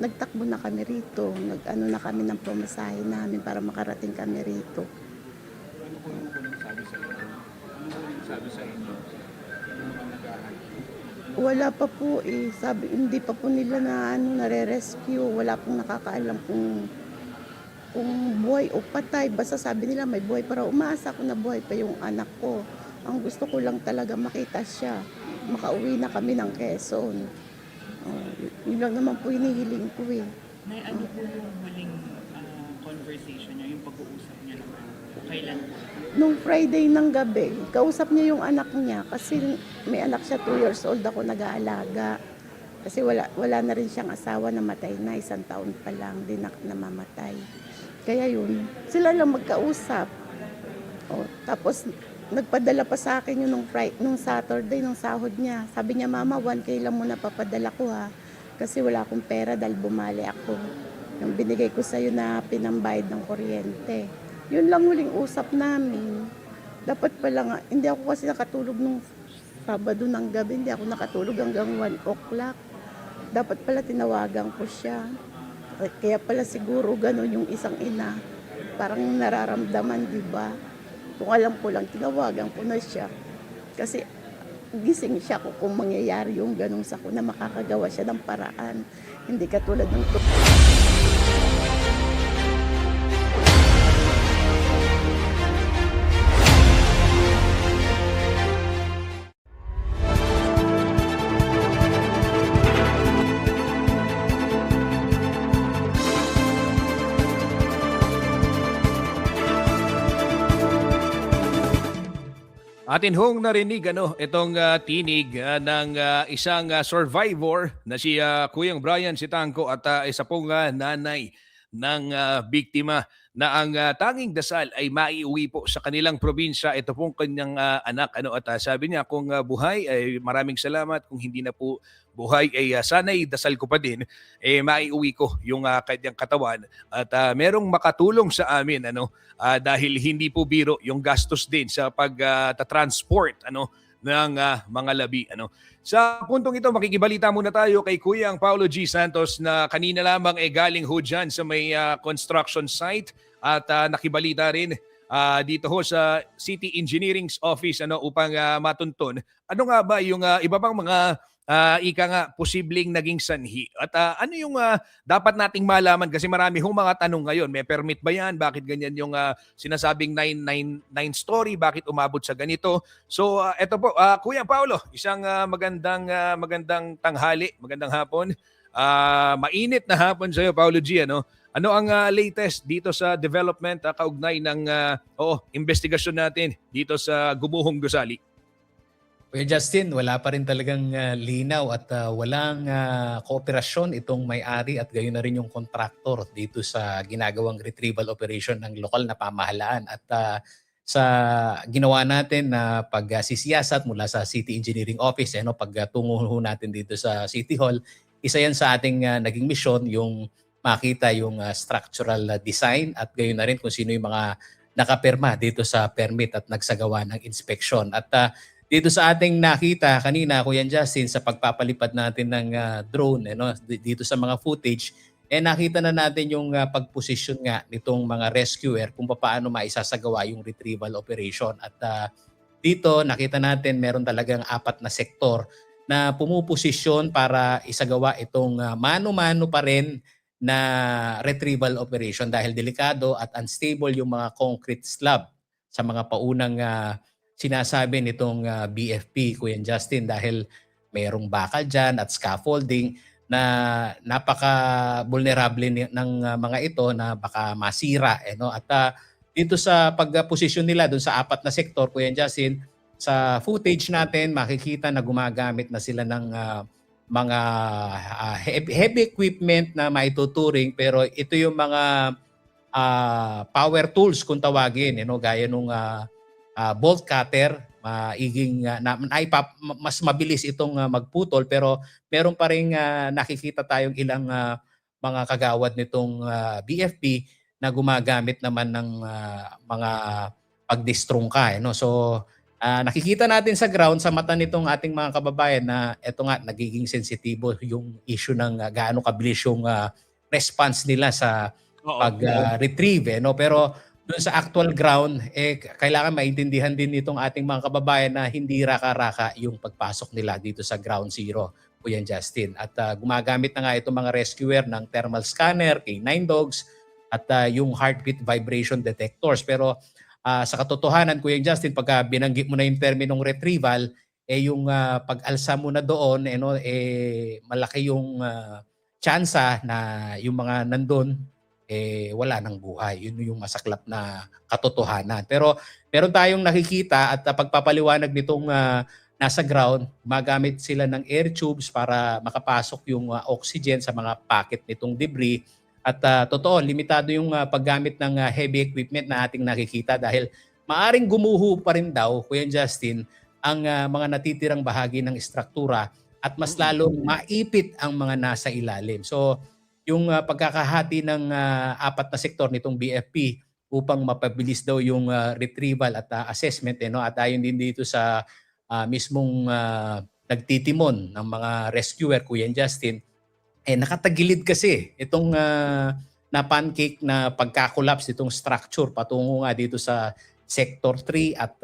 I: nagtakbo na kami rito. Nag-ano na kami ng pamasahe namin para makarating kami rito.
H: Ano po yung unang sabi sa inyo? Ano po yung sabi sa inyo? Yung mga nag-aaral?
I: Wala pa po eh. Sabi, hindi pa po nila nare-rescue. Wala pong nakakaalam kung buhay o patay. Basta sabi nila may buhay para umaasa ko na buhay pa yung anak ko. Ang gusto ko lang talaga makita siya. Makauwi na kami ng Quezon. Yun lang naman po hinihiling ko eh.
J: May ano po yung huling conversation niya, yung pag-uusap niya naman Kailan po?
I: Nung Friday ng gabi, kausap niya yung anak niya kasi may anak siya, 2 years old ako nag-aalaga. Kasi wala na rin siyang asawa, namatay na, 1 taon pa lang din namamatay. Kaya yun, sila lang magkausap. O, tapos nagpadala pa sa akin yun nung Saturday, nung sahod niya. Sabi niya, Mama, 1K lang muna papadala ko ha. Kasi wala akong pera dahil bumali ako. Yung binigay ko sa'yo na pinambayad ng kuryente. Yun lang huling usap namin. Dapat pala nga, hindi ako kasi nakatulog nung Sabado ng gabi, hindi ako nakatulog hanggang 1 o'clock. Dapat pala tinawagan ko siya. Kaya pala siguro gano'n yung isang ina. Parang nararamdaman, di ba? Kung alam ko lang, tinawagan ko na siya. Kasi gising siya kung mangyayari yung gano'ng sako na makakagawa siya ng paraan. Hindi katulad ng
B: Atin hong narinig itong tinig ng isang survivor na si Kuyang Brian Sitangco at isa pong nanay ng biktima na ang tanging dasal ay maiuwi po sa kanilang probinsya. Ito pong kanyang anak. At sabi niya kung buhay ay maraming salamat. Kung hindi na po buhay ay sana'y dasal ko pa din. Maiuwi ko yung kanyang katawan at merong makatulong sa amin dahil hindi po biro yung gastos din sa pag-transport ng mga labi. Sa puntong ito, makikibalita muna tayo kay Kuyang Paulo G. Santos na kanina lamang galing ho dyan sa may construction site at nakibalita rin dito ho sa City Engineering's Office upang matuntun. Ano nga ba yung iba pang mga ika nga posibleng naging sanhi? At ano yung dapat nating malaman kasi marami hong mga tanong ngayon. May permit ba yan? Bakit ganyan yung sinasabing 9 story? Bakit umabot sa ganito? So eto po, Kuya Paulo, isang magandang tanghali, magandang hapon. Mainit na hapon sa iyo, Paulo G. Ano ang latest dito sa development kaugnay ng investigasyon natin dito sa Gumuhong Gusali?
K: Kuya Justin, wala pa rin talagang linaw at walang kooperasyon itong may-ari at gayon na rin yung kontraktor dito sa ginagawang retrieval operation ng lokal na pamahalaan. At sa ginawa natin na pagsisiyasat mula sa City Engineering Office, pagtungo natin dito sa City Hall, isa yan sa ating naging mission, yung makita yung structural design at gayon na rin kung sino yung mga nakapirma dito sa permit at nagsagawa ng inspeksyon. At dito sa ating nakita kanina, Kuya Justin, sa pagpapalipad natin ng drone dito sa mga footage, nakita na natin yung pagposisyon nga nitong mga rescuer kung paano maisasagawa yung retrieval operation. At dito nakita natin meron talagang 4 na sektor na pumuposisyon para isagawa itong mano-mano pa rin na retrieval operation dahil delikado at unstable yung mga concrete slab sa mga paunang sinasabi nitong BFP, Kuya Justin, dahil mayroong bakal dyan at scaffolding na napaka-vulnerable ng mga ito na baka masira. At dito sa pagposisyon nila doon sa 4 na sektor, Kuya Justin, sa footage natin makikita na gumagamit na sila ng mga heavy equipment na maituturing, pero ito yung mga power tools kung tawagin, gaya nung bolt cutter, mas mabilis itong magputol, pero meron pa rin nakikita tayong ilang mga kagawad nitong BFP na gumagamit naman ng mga pagdistrungka. So nakikita natin sa ground, sa mata nitong ating mga kababayan na eto nga, nagiging sensitibo yung issue ng gaano kabilis yung response nila sa pag-retrieve. Pero doon sa actual ground, kailangan maintindihan din nitong ating mga kababayan na hindi raka-raka yung pagpasok nila dito sa ground zero, Kuya Justin. At gumagamit na nga itong mga rescuer ng thermal scanner, K9 dogs, at yung heartbeat vibration detectors. Pero sa katotohanan, Kuya Justin, pagka binanggit mo na yung terminong retrieval, yung pag-alsa mo na doon, malaki yung tsansa na yung mga nandun wala ng buhay. Yun yung masaklap na katotohanan. Pero meron tayong nakikita at pagpapaliwanag nitong nasa ground, magamit sila ng air tubes para makapasok yung oxygen sa mga packet nitong debris. At totoo, limitado yung paggamit ng heavy equipment na ating nakikita dahil maaring gumuho pa rin daw, Kuya Justin, ang mga natitirang bahagi ng struktura at mas lalong maipit ang mga nasa ilalim. So, yung pagkakahati ng apat na sektor nitong BFP upang mapabilis daw yung retrieval at assessment, at ayon din dito sa mismong nagtitimon ng mga rescuer, Kuya Justin, nakatagilid kasi itong na-pancake na pagka-collapse itong structure patungo nga dito sa Sector 3 at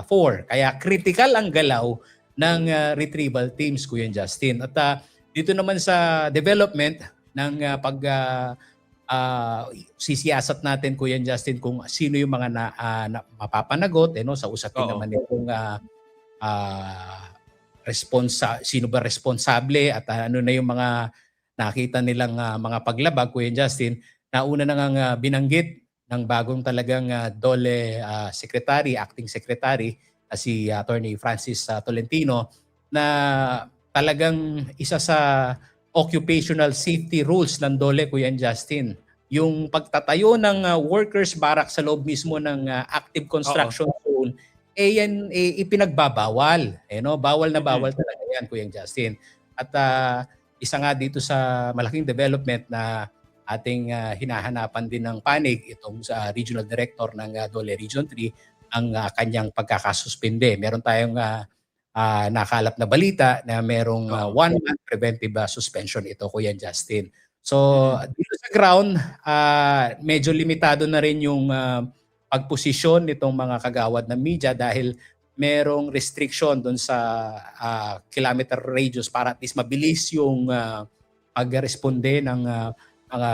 K: 4. Kaya critical ang galaw ng retrieval teams, Kuya Justin. At dito naman sa development ng sisiyasat natin, Kuya Justin, kung sino yung mga mapapanagot sa usapin naman itong sino ba responsable at ano na yung mga nakita nilang mga paglabag, Kuya Justin. Nauna na nga binanggit ng bagong talagang DOLE Secretary, Acting Secretary, si Attorney Francis Tolentino, na talagang isa sa occupational safety rules ng DOLE, Kuya Justin, yung pagtatayo ng workers barrack sa loob mismo ng active construction zone, yan ipinagbabawal. Bawal na bawal talaga yan, Kuya Justin. At isa nga dito sa malaking development na ating hinahanapan din ng panig itong sa Regional Director ng DOLE Region 3 ang kanyang pagkakasuspende. Meron tayong nakalap na balita na merong 1 month preventive suspension ito, Kuya Justin. So dito sa ground, medyo limitado na rin yung pagposisyon nitong mga kagawad ng media dahil merong restriction doon sa kilometer radius para at least mabilis yung pagresponde ng mga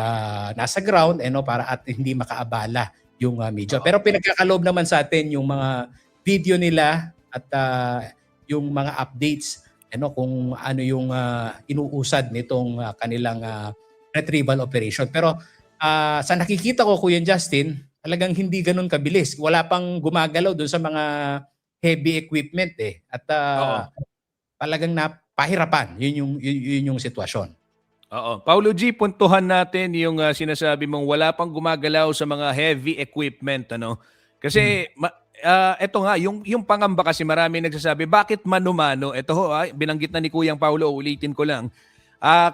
K: nasa ground para at hindi makaabala yung media. Pero pinagkakaloob naman sa atin yung mga video nila at yung mga updates kung ano yung inuusad nitong kanilang retrieval operation. Pero sa nakikita ko, Kuya Justin, talagang hindi ganun kabilis. Wala pang gumagalaw doon sa mga heavy equipment at talagang napahirapan. Yun yung sitwasyon.
B: Oo. Paulo G, puntuhan natin yung sinasabi mong wala pang gumagalaw sa mga heavy equipment. Kasi eto nga, yung pangamba kasi marami nagsasabi, bakit mano-mano? Ito binanggit na ni Kuyang Paulo, ulitin ko lang.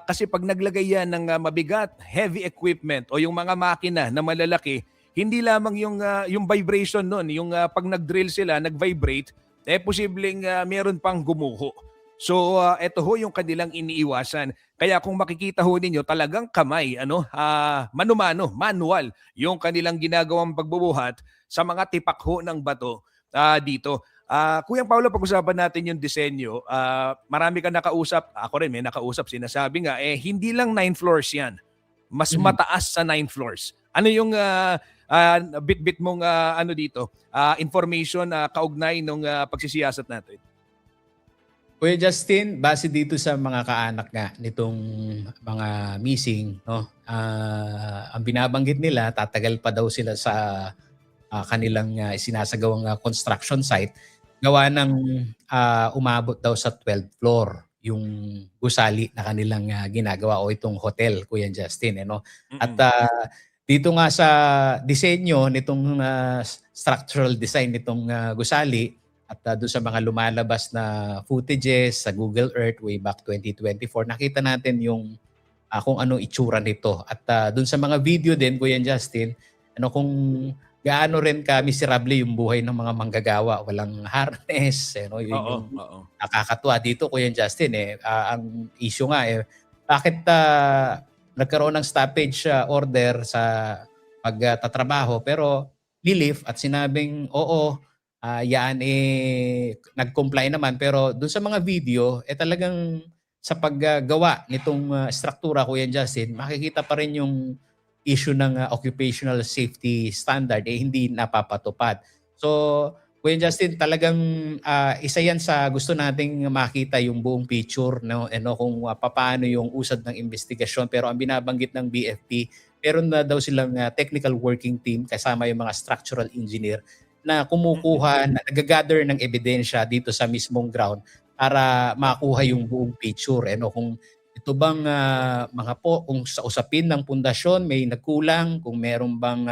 B: Kasi pag naglagay yan ng mabigat, heavy equipment o yung mga makina na malalaki, hindi lamang yung vibration nun, yung pag nag-drill sila, nag-vibrate, posibleng meron pang gumuho. So ito yung kanilang iniiwasan. Kaya kung makikita ho ninyo, talagang kamay, mano-mano, manual, yung kanilang ginagawang pagbubuhat sa mga tipak ho ng bato dito. Kuyang Paulo, pag-usapan natin yung disenyo. Marami ka nakausap, ako rin may nakausap, sinasabi nga, hindi lang 9 floors yan. Mas mataas sa 9 floors. Ano yung bit-bit mong dito, information kaugnay nung pagsisiyasat natin?
K: Kuya Justin, base dito sa mga kaanak nga nitong mga missing, ang binabanggit nila, tatagal pa daw sila sa kanilang sinasagawang construction site, gawa ng umabot daw sa 12th floor yung gusali na kanilang ginagawa o itong hotel, Kuya Justin. At dito nga sa disenyo nitong structural design nitong gusali, at doon sa mga lumalabas na footages sa Google Earth way back 2024, nakita natin yung kung ano itsura nito. At doon sa mga video din, Kuya Justin, kung gaano rin ka-miserable yung buhay ng mga manggagawa. Walang harness. Yung nakakatuwa dito, Kuya Justin. Ang issue nga, bakit nagkaroon ng stoppage order sa pagtatrabaho pero nilift at sinabing yan nag-comply naman, pero doon sa mga video talagang sa paggawa nitong struktura, Kuya Justin, makikita pa rin yung issue ng occupational safety standard hindi napapatupad. So Kuya Justin, talagang isa yan sa gusto nating makita yung buong picture kung paano yung usad ng investigasyon, pero ang binabanggit ng BFP, meron na daw silang technical working team kasama yung mga structural engineer na kumukuha, na nag-gather ng ebidensya dito sa mismong ground para makuha yung buong picture. Kung ito bang kung sa usapin ng pundasyon may nagkulang, kung meron bang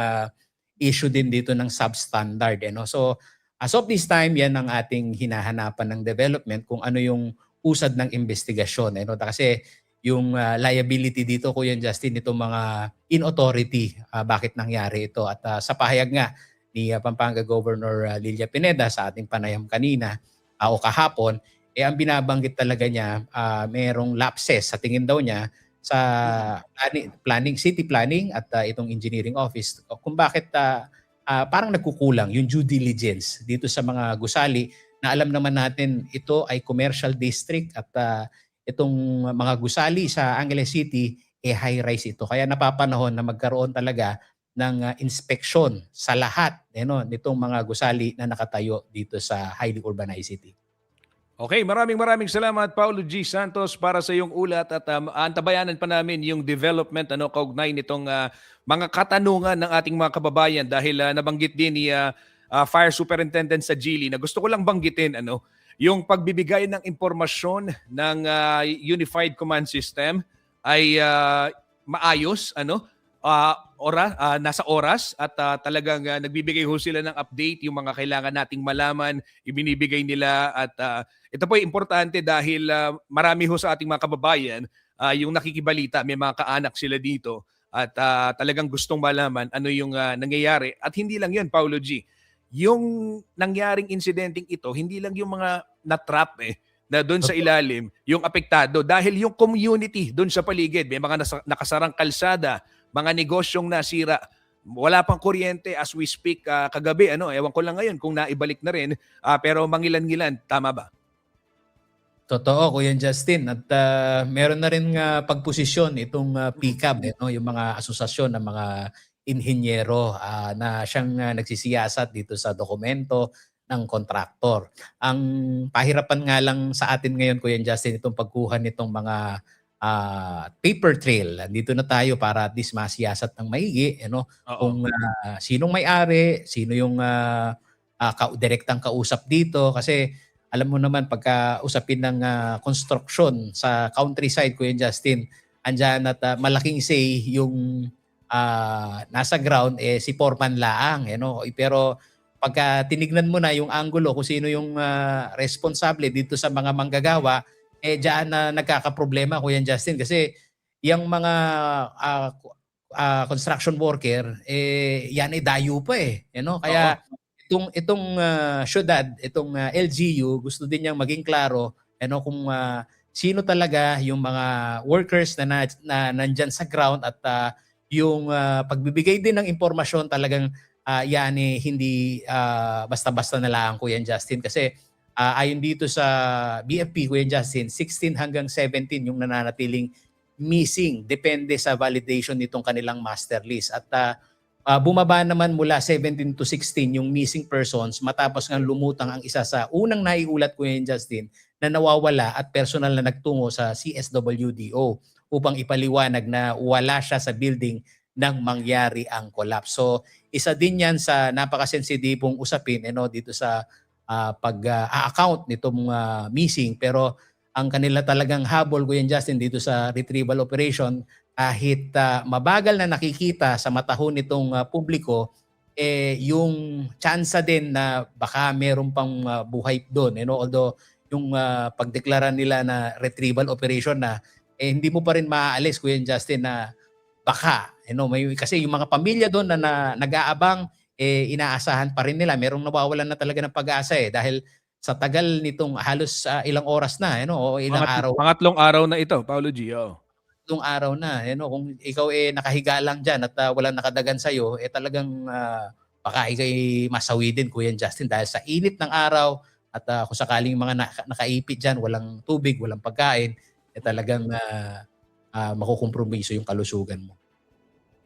K: issue din dito ng substandard. So as of this time, yan ang ating hinahanapan ng development kung ano yung usad ng investigasyon. Kasi yung liability dito, Kuya Justin, itong mga in-authority, bakit nangyari ito. At sa pahayag nga ni Pampanga Governor Lilia Pineda sa ating panayam kanina o kahapon, ang binabanggit talaga niya, merong lapses sa tingin daw niya sa city planning at itong engineering office kung bakit parang nagkukulang yung due diligence dito sa mga gusali na alam naman natin ito ay commercial district at itong mga gusali sa Angeles City high-rise ito. Kaya napapanahon na magkaroon talaga ng inspeksyon sa lahat nitong mga gusali na nakatayo dito sa highly urbanized city.
B: Okay, maraming salamat Paulo G. Santos para sa iyong ulat at antabayanan pa namin yung development kaugnay nitong mga katanungan ng ating mga kababayan dahil nabanggit din ni Fire Superintendent sa Gili na gusto ko lang banggitin yung pagbibigay ng impormasyon ng Unified Command System ay maayos nasa oras at talagang nagbibigay ho sila ng update yung mga kailangan nating malaman, ibinibigay nila at ito po ay importante dahil marami ho sa ating mga kababayan yung nakikibalita, may mga kaanak sila dito at talagang gustong malaman ano yung nangyayari. At hindi lang yun, Paulo G. Yung nangyaring insidenteng ito, hindi lang yung mga na-trap na doon sa ilalim, yung apektado dahil yung community doon sa paligid, may mga nakasarang kalsada, mga negosyong nasira, wala pang kuryente as we speak kagabi. Ewan ko lang ngayon kung naibalik na rin, pero mangilan-ngilan, tama ba?
K: Totoo, Kuya Justin. At meron na rin pagposisyon itong PCAB, yung mga asosasyon ng mga inhinyero na siyang nagsisiyasat dito sa dokumento ng kontraktor. Ang pahirapan nga lang sa atin ngayon, Kuya Justin, itong pagkuha nitong mga paper trail. Dito na tayo para at least masiyasat ng maigi, kung sinong may-ari, sino yung direktang kausap dito. Kasi alam mo naman pagka usapin ng construction sa countryside, Kuya Justin, andyan at malaking say yung nasa ground si foreman laang. Pero pagka tinignan mo na yung angulo kung sino yung responsable dito sa mga manggagawa, diyan na nagkakaproblema, Kuya Justin, kasi yung mga construction worker yan dayo pa Kaya itong syudad, itong LGU, gusto din niyang maging klaro kung sino talaga yung mga workers na nandyan sa ground at yung pagbibigay din ng impormasyon talagang yan hindi basta-basta na lang, Kuya Justin, kasi ayon dito sa BFP, Kuya Justin, 16 hanggang 17 yung nananatiling missing. Depende sa validation nitong kanilang master list. At bumaba naman mula 17 to 16 yung missing persons matapos nga lumutang ang isa sa unang naiulat, Kuya Justin, na nawawala at personal na nagtungo sa CSWDO upang ipaliwanag na wala siya sa building nang mangyari ang collapse. So isa din yan sa napakasensitibong usapin dito sa pag-account nitong missing, pero ang kanila talagang habol, Kuya Justin, dito sa retrieval operation, kahit mabagal na nakikita sa matahon nitong publiko, yung tsansa din na baka meron pang buhay doon. Although yung pagdeklara nila na retrieval operation na, hindi mo pa rin maaalis, Kuya Justin, na baka. Kasi yung mga pamilya doon na nag-aabang, inaasahan pa rin nila. Merong nawawalan na talaga ng pag-asa dahil sa tagal nitong halos ilang oras na o ilang araw.
B: Pangatlong araw na ito, Paulo G.
K: Tatlong araw na. Kung ikaw nakahiga lang dyan at walang nakadagan sa'yo, talagang baka ikay masawi din, Kuya Justin, dahil sa init ng araw at kung sakaling mga nakaipit dyan, walang tubig, walang pagkain, talagang makukompromiso yung kalusugan mo.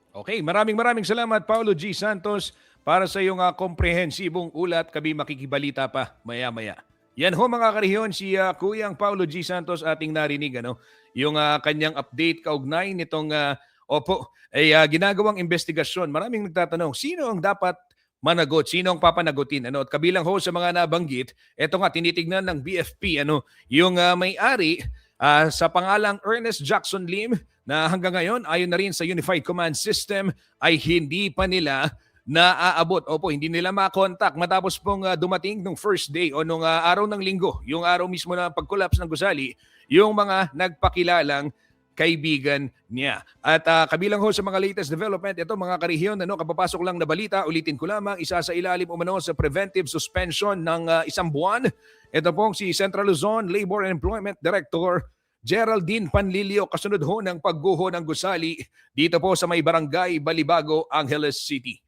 B: Okay, maraming salamat, Paulo G. Santos, para sa iyong komprehensibong ulat. Kami makikibalita pa maya-maya. Yan ho mga karehiyon, si Kuyang Paulo G. Santos ating narinig, yung kanyang update kaugnay nitong Opo, ay ginagawang investigasyon. Maraming nagtatanong, sino ang dapat managot? Sino ang papanagutin? Ano? At kabilang ho sa mga nabanggit, ito nga tinitignan ng BFP, yung may-ari sa pangalang Ernest Jackson Lim na hanggang ngayon ayon na rin sa Unified Command System ay hindi pa nila naaabot. Opo, hindi nila makontak matapos pong dumating nung first day o nung araw ng linggo, yung araw mismo na pag-collapse ng gusali, yung mga nagpakilalang kaibigan niya. At kabilang ho sa mga latest development, ito mga karehiyon, kapapasok lang na balita, ulitin ko lamang, isa sa ilalim umano sa preventive suspension ng isang buwan. Ito pong si Central Luzon Labor and Employment Director Geraldine Panlilio, kasunod ho ng pagguho ng gusali dito po sa may barangay Balibago, Angeles City.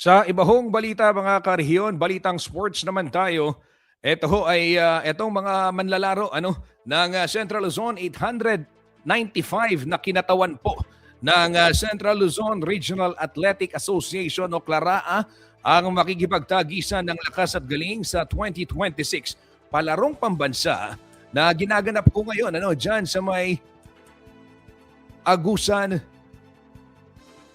B: Sa iba hong balita mga karehiyon, balitang sports naman tayo. Ito ho ay itong mga manlalaro ng Central Luzon 895 na kinatawan po ng Central Luzon Regional Athletic Association o CLARAA ang makikipagtagisan ng lakas at galing sa 2026 palarong pambansa na ginaganap po ngayon dyan sa may Agusan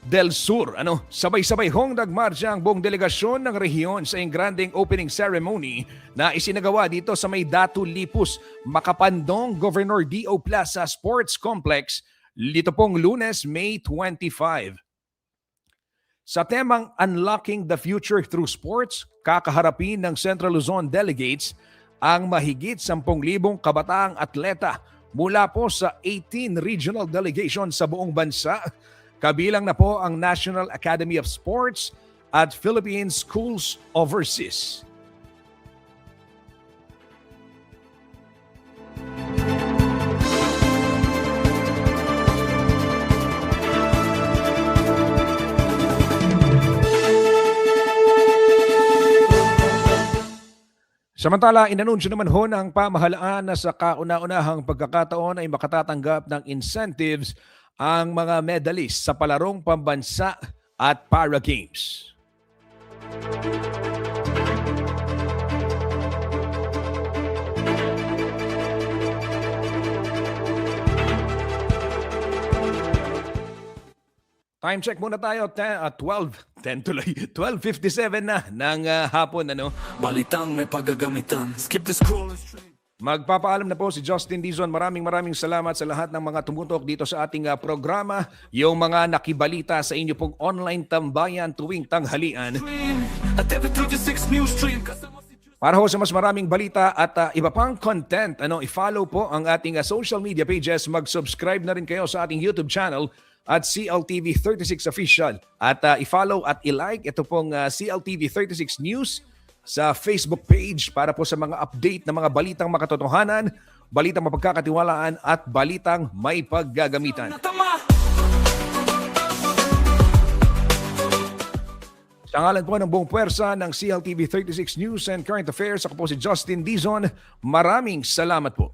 B: del Sur. Sabay-sabay hong nagmarsya ang buong delegasyon ng rehiyon sa engranding opening ceremony na isinagawa dito sa may Datu Lipus, Makapandong Governor D.O. Plaza Sports Complex dito pong Lunes, May 25. Sa temang Unlocking the Future Through Sports, kakaharapin ng Central Luzon delegates ang mahigit 10,000 kabataang atleta mula po sa 18 regional delegations sa buong bansa. Kabilang na po ang National Academy of Sports at Philippine Schools Overseas. Samantala, inanunsyo naman ho ng pamahalaan na sa kauna-unahang pagkakataon ay makatatanggap ng incentives ang mga medalist sa palarong pambansa at para games. Time check muna tayo at 12:57 na ng hapon.
A: Balitang may paggagamitan. Skip the scroll and stream.
B: Magpapaalam na po si Justin Dizon. Maraming salamat sa lahat ng mga tumutok dito sa ating programa. Yung mga nakibalita sa inyo pong online tambayan tuwing tanghalian.
A: At every 36 news stream. Kasama si
B: Para ho sa mas maraming balita at iba pang content, i-follow po ang ating social media pages. Mag-subscribe na rin kayo sa ating YouTube channel at CLTV 36 Official. At i-follow at i-like ito pong CLTV 36 News sa Facebook page para po sa mga update ng mga balitang makatotohanan, balitang mapagkakatiwalaan at balitang may paggagamitan. Sa ngalan po ng buong puwersa ng CLTV 36 News and Current Affairs, ako po si Justin Dizon. Maraming salamat po.